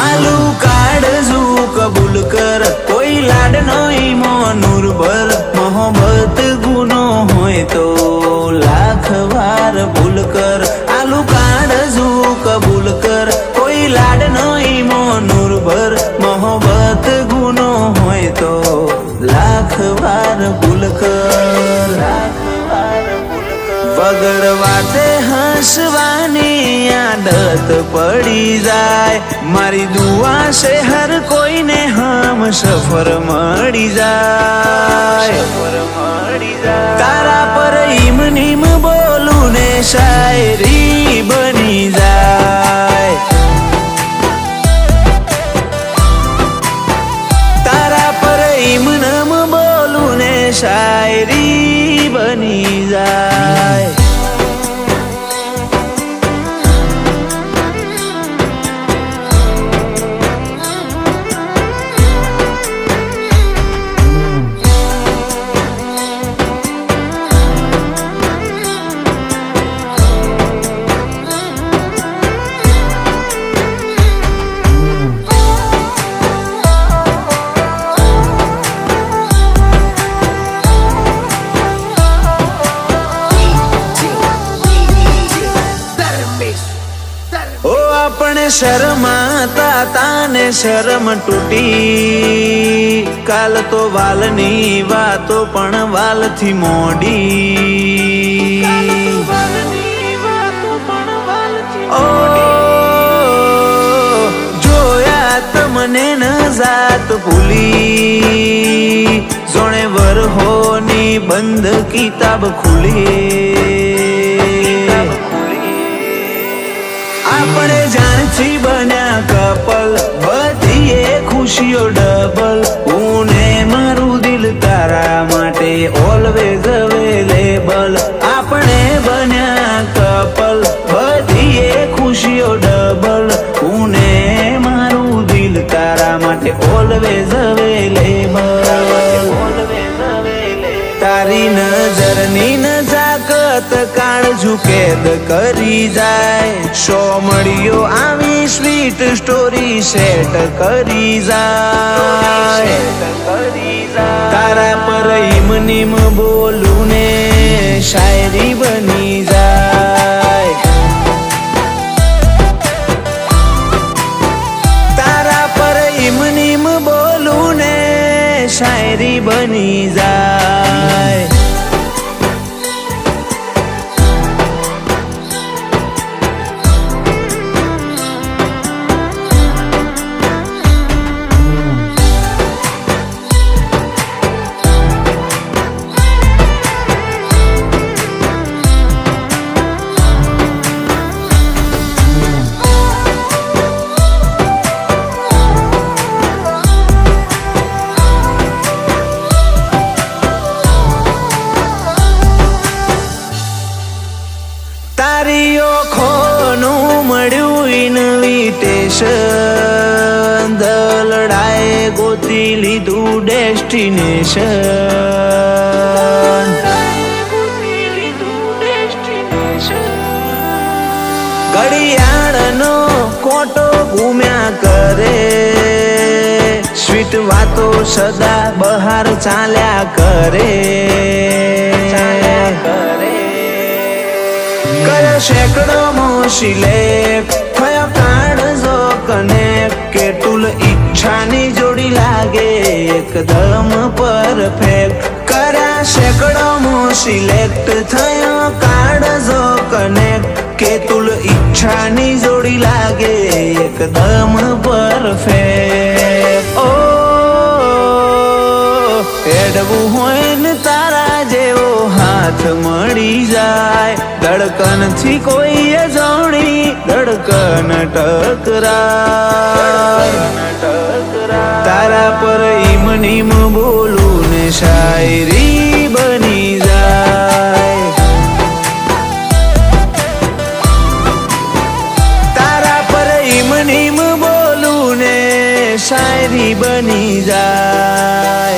आलू काढजू कबूल कर कोई लाड नहीं मोनूर भर मोहब्बत गुनो होय तो लाख बार भूल कर आलू काढजू कबूल कर कोई लाड नहीं मोनूर भर मोहब्बत गुनो होय तो लाख बार भूल कर वगर वाते हसवानी आदत पड़ी जाए मारी दुआ से हर कोई ने हम सफर मड़ी जाए तारा पर इम निम बोलू ने शायरी बनी जाए तारा पर इम नम बोलू ने शायरी बनी जाए अपने शर्माता ताने शर्म टूटी काल तो वालनी वातो पण वाल थी मोडी ओ जोया तमने न जात भूली जोणे वर होनी बंद किताब खुली આપણે જાણથી બન્યા કપલ બધીએ ખુશીઓ ડબલ હું ને મારું દિલ તારા માટે ઓલવેઝ અવેલેબલ આપણે બન્યા કપલ બધીએ ખુશીઓ ડબલ હું ને મારું દિલ તારા માટે ઓલવેઝ અવેલેબલ તારી નજરની નજાકત કાળજુ કેદ કરી જાય શો મળ્યો આવી સ્વીટ સ્ટોરી સેટ કરી જાય તારા પર ઇમ નિમ બોલું ને શાયરી બની જાય તારા પર ઇમ નિમ બોલું ને શાયરી બની જાય તારી ઓખોનું મળ્યું ઇન્વિટેશન દલડાએ ગોતી લીધું ડેસ્ટિનેશન ઘડિયાળનો કોટો ઘૂમ્યા કરે સ્વીટ વાતો સદા બહાર ચાલ્યા કરે કર્યો સેંકડો સિલેક્ટ થયો કાઢજો કનેક્ટ કે ટૂલ ઈચ્છાની જોડી લાગે એકદમ પરફેક્ટ કર્યા સેંકડો સિલેક્ટ થયો કાઢજો કનેક્ટ કે ટૂલ ઈચ્છાની જોડી લાગે એકદમ પરફેક્ટ ઓ એડવું હોય ને તારા જેવો હાથ મળી જાય ધડકન થી કોઈ અજાણી ધડકન ટકરાય તારા પર ઇમ નિમ બોલું ને શાયરી બની જાય તારા પર ઇમ નિમ બોલું ને શાયરી બની જાય